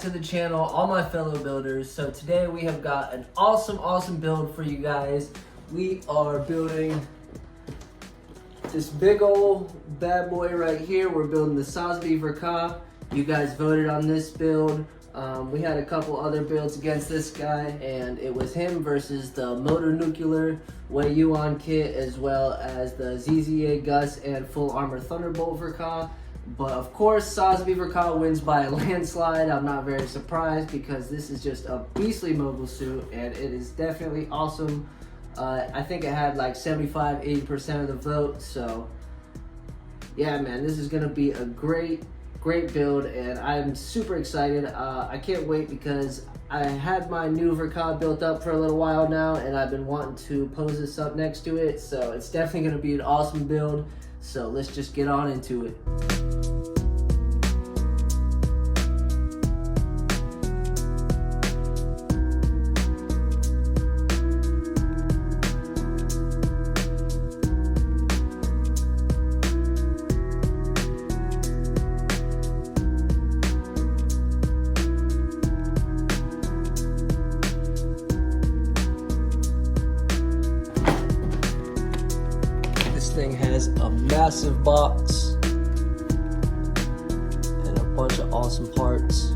to the channel, all my fellow builders. So today we have got an awesome build for you guys. We are building this big old bad boy right here. We're building the Sazabi Verka. You guys voted on this build. We had a couple other builds against this guy, and it was him versus the Motor Nuclear Wei Yuan kit, as well as the ZZA Gus and Full Armor Thunderbolt Verka. But of course, Sazabi Verka wins by a landslide. I'm not very surprised because this is just a beastly mobile suit, and it is definitely awesome. I think it had like 75-80% of the vote. So yeah, man, this is gonna be a great build, and I'm super excited. I can't wait because I had my new Verka built up for a little while now, and I've been wanting to pose this up next to it. So it's definitely gonna be an awesome build. So let's just get on into it. This thing has a massive box and a bunch of awesome parts.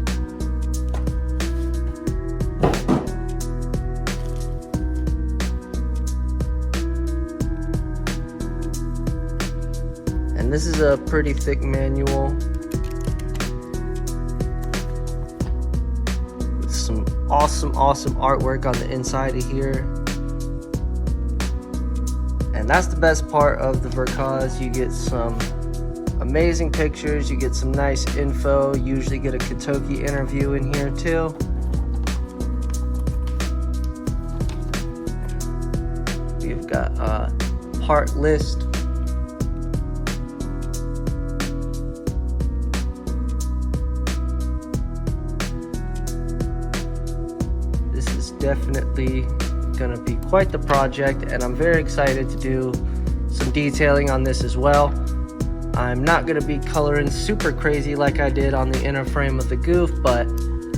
And this is a pretty thick manual with some awesome artwork on the inside of here. And that's the best part of the Verkas. You get some amazing pictures, you get some nice info, you usually get a Kotoki interview in here too. We've got a part list. This is definitely gonna be quite the project, and I'm very excited to do some detailing on this as well. I'm not gonna be coloring super crazy like I did on the inner frame of the goof, but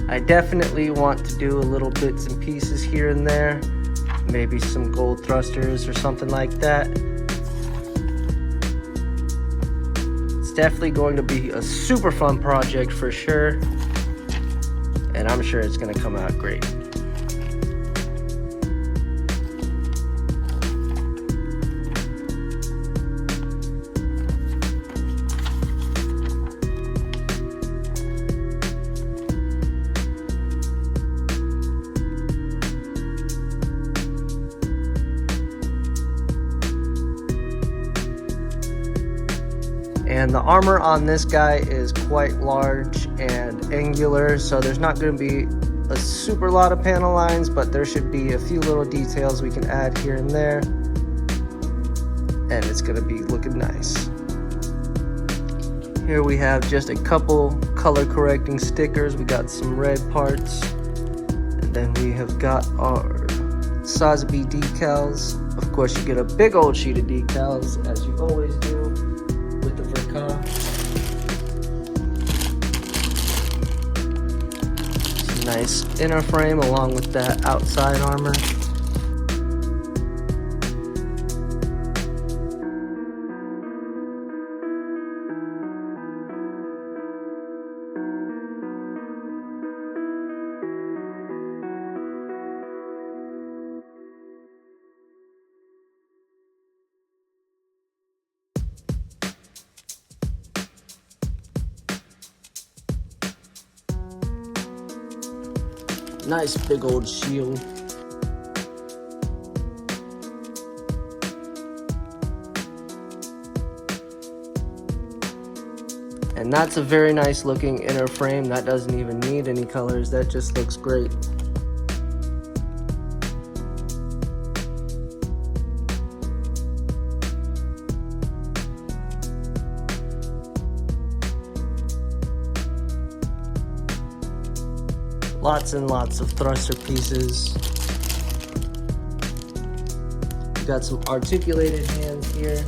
I definitely want to do a little bits and pieces here and there, maybe some gold thrusters or something like that. It's definitely going to be a super fun project for sure, and I'm sure it's gonna come out great. And the armor on this guy is quite large and angular, so there's not going to be a super lot of panel lines, but there should be a few little details we can add here and there, and it's going to be looking nice. Here we have just a couple color correcting stickers. We got some red parts, and then we have got our Sazabi decals. Of course, you get a big old sheet of decals, as you always do with the Verka. Some nice inner frame along with that outside armor. Nice big old shield. And that's a very nice looking inner frame. That doesn't even need any colors. That just looks great. Lots and lots of thruster pieces. We got some articulated hands here.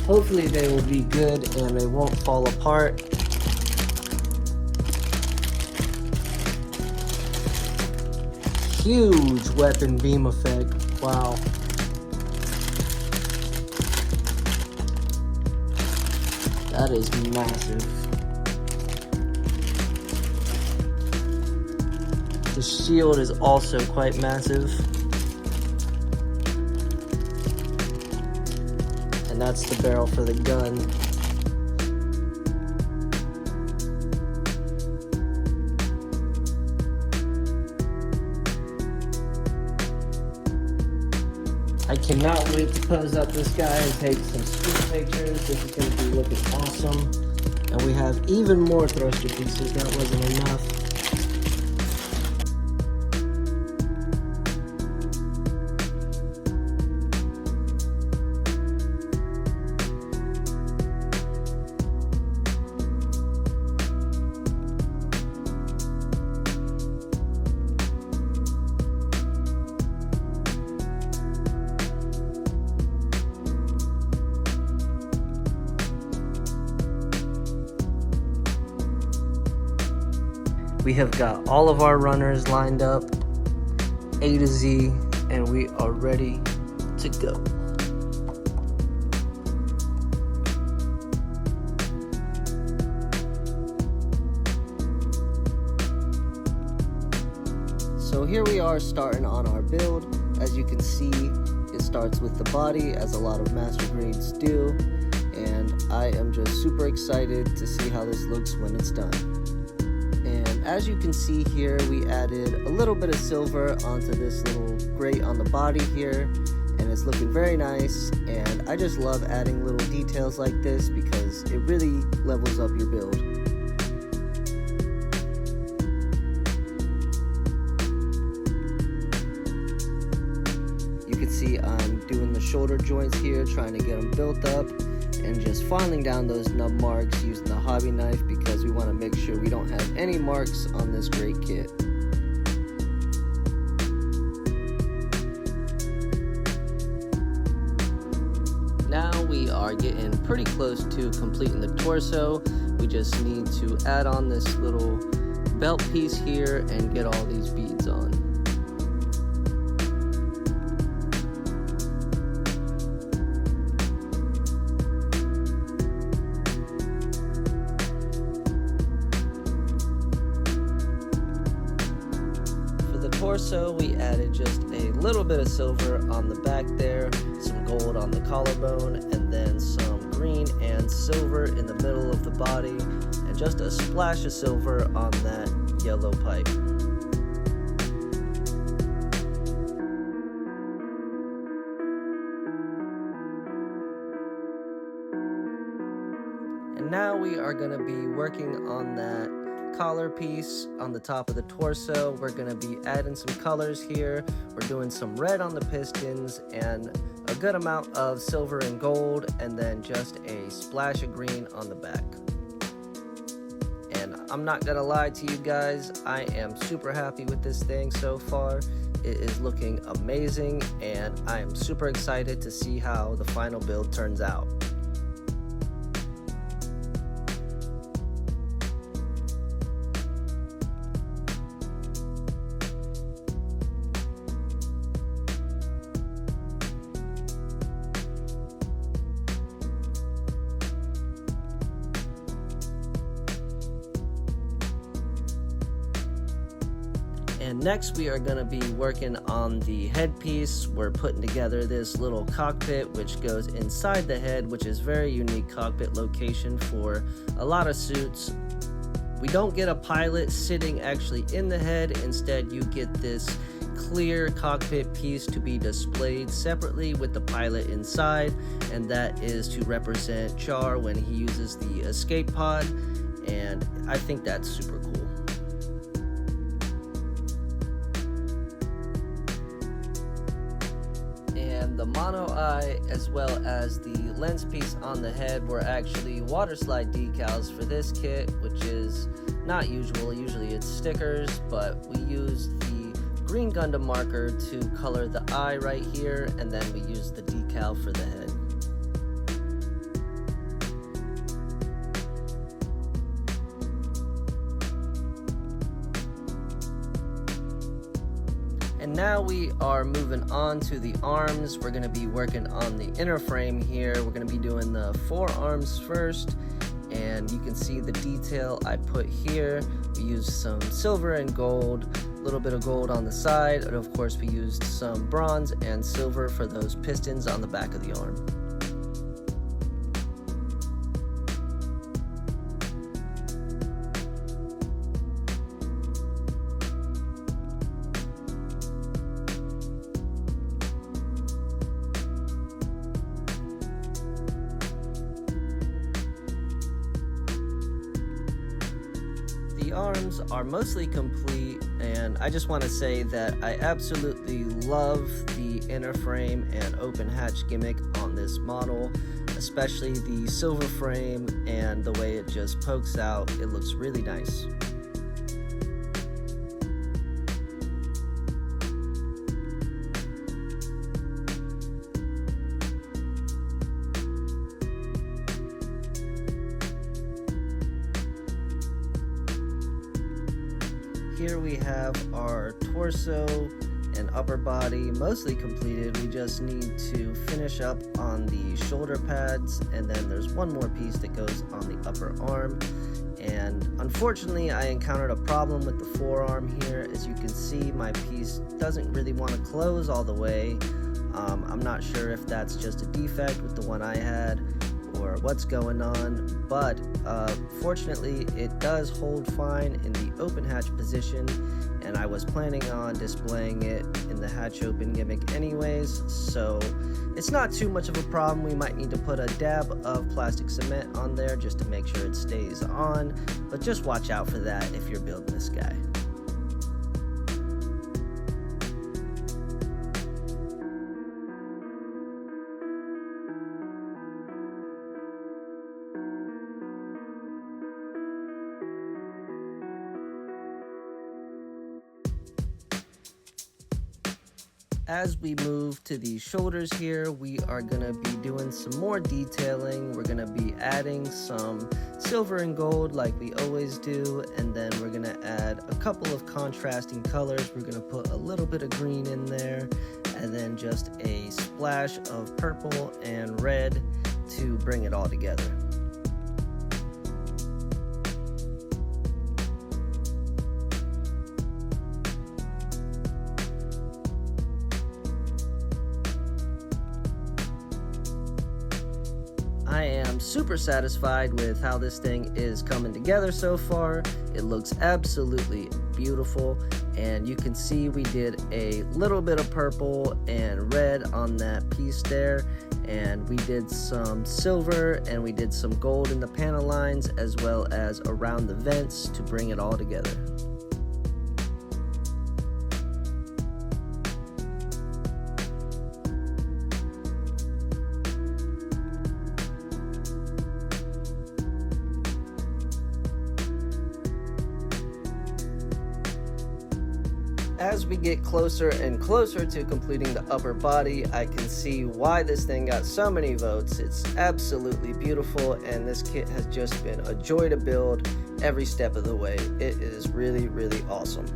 Hopefully they will be good and they won't fall apart. huge weapon beam effect. Wow. That is massive. The shield is also quite massive. And that's the barrel for the gun. I cannot wait to pose up this guy and take some sweet pictures. This is going to be looking awesome. And we have even more thruster pieces. That wasn't enough. We have got all of our runners lined up, A to Z, and we are ready to go. So here we are starting on our build. As you can see, it starts with the body, as a lot of master grades do, and I am just super excited to see how this looks when it's done. As you can see here, we added a little bit of silver onto this little grate on the body here, and it's looking very nice. And I just love adding little details like this because it really levels up your build. You can see I'm doing the shoulder joints here, trying to get them built up, and just filing down those nub marks using the hobby knife because we want to make sure we don't have any marks on this great kit. Now we are getting pretty close to completing the torso. We just need to add on this little belt piece here and get all these beads on. Torso, we added just a little bit of silver on the back there, some gold on the collarbone, and then some green and silver in the middle of the body, and just a splash of silver on that yellow pipe. And now we are going to be working on that collar piece on the top of the torso. We're going to be adding some colors here. We're doing some red on the pistons and a good amount of silver and gold, and then just a splash of green on the back. And I'm not gonna lie to you guys, I am super happy with this thing so far. It is looking amazing, and I am super excited to see how the final build turns out. And next we are going to be working on the headpiece. We're putting together this little cockpit which goes inside the head, which is very unique cockpit location for a lot of suits. We don't get a pilot sitting actually in the head. Instead, you get this clear cockpit piece to be displayed separately with the pilot inside, and that is to represent Char when he uses the escape pod, and I think that's super cool. The mono eye as well as the lens piece on the head were actually water slide decals for this kit, which is not usual. Usually it's stickers, but we used the green Gundam marker to color the eye right here, and then we used the decal for the head. And now we are moving on to the arms. We're going to be working on the inner frame here. We're going to be doing the forearms first, and you can see the detail I put here. We used some silver and gold, a little bit of gold on the side, and of course we used some bronze and silver for those pistons on the back of the arm. The arms are mostly complete, and I just want to say that I absolutely love the inner frame and open hatch gimmick on this model, especially the silver frame and the way it just pokes out. It looks really nice. Here we have our torso and upper body mostly completed. We just need to finish up on the shoulder pads, and then there's one more piece that goes on the upper arm. And unfortunately, I encountered a problem with the forearm here. As you can see, my piece doesn't really want to close all the way. I'm not sure if that's just a defect with the one I had or what's going on, but fortunately it does hold fine in the open hatch position, and I was planning on displaying it in the hatch open gimmick anyways, so it's not too much of a problem. We might need to put a dab of plastic cement on there just to make sure it stays on, but just watch out for that if you're building this guy. As we move to the shoulders here, we are going to be doing some more detailing. We're going to be adding some silver and gold like we always do, and then we're going to add a couple of contrasting colors. We're going to put a little bit of green in there, and then just a splash of purple and red to bring it all together. I am super satisfied with how this thing is coming together so far. It looks absolutely beautiful, and you can see we did a little bit of purple and red on that piece there, and we did some silver and we did some gold in the panel lines as well as around the vents to bring it all together. As we get closer and closer to completing the upper body, I can see why this thing got so many votes. It's absolutely beautiful, and this kit has just been a joy to build every step of the way. It is really, really awesome.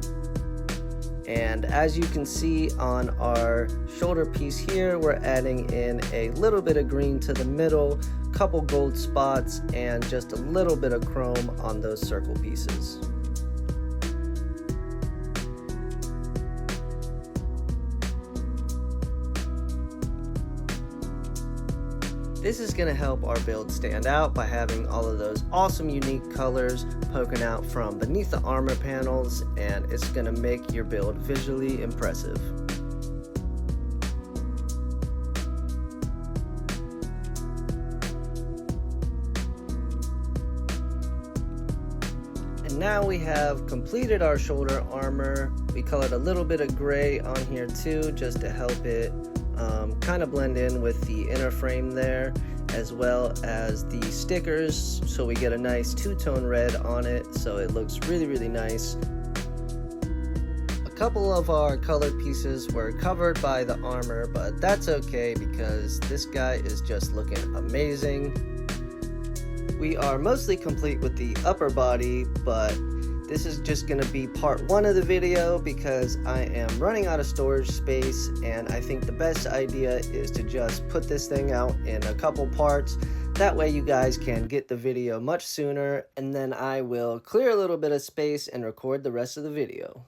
And as you can see on our shoulder piece here, we're adding in a little bit of green to the middle, couple gold spots, and just a little bit of chrome on those circle pieces. This is going to help our build stand out by having all of those awesome unique colors poking out from beneath the armor panels, and it's going to make your build visually impressive. And now we have completed our shoulder armor. We colored a little bit of gray on here too, just to help it kind of blend in with the inner frame there, as well as the stickers, so we get a nice two-tone red on it, so it looks really, really nice. A couple of our colored pieces were covered by the armor, but that's okay because this guy is just looking amazing. We are mostly complete with the upper body, but This is just going to be part 1 of the video because I am running out of storage space, and I think the best idea is to just put this thing out in a couple parts. That way you guys can get the video much sooner, and then I will clear a little bit of space and record the rest of the video.